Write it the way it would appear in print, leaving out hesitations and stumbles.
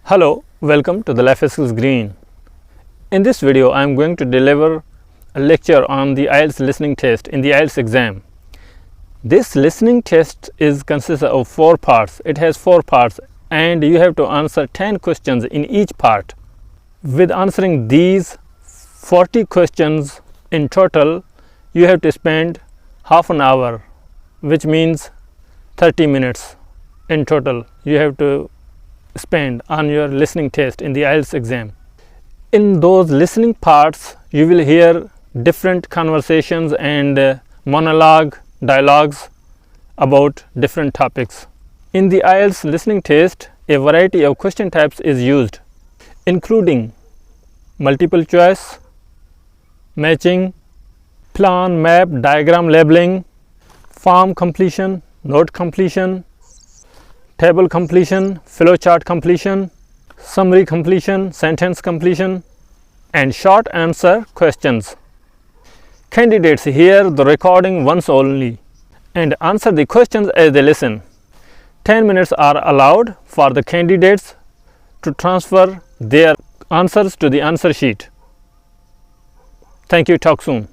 Hello, welcome to the Life Skills Green. In this video, I am going to deliver a lecture on the IELTS listening test in the IELTS exam. This listening test consists of 4 parts. It has 4 parts and you have to answer 10 questions in each part. With answering these 40 questions in total, you have to spend half an hour, which means 30 minutes in total. You have to spend on your listening test in the IELTS exam. In those listening parts, you will hear different conversations and dialogues about different topics. In the IELTS listening test, a variety of question types is used, including multiple choice, matching, plan, map, diagram labeling, form completion, note completion, table completion, flowchart completion, summary completion, sentence completion, and short answer questions. Candidates hear the recording once only and answer the questions as they listen. 10 minutes are allowed for the candidates to transfer their answers to the answer sheet. Thank you. Talk soon.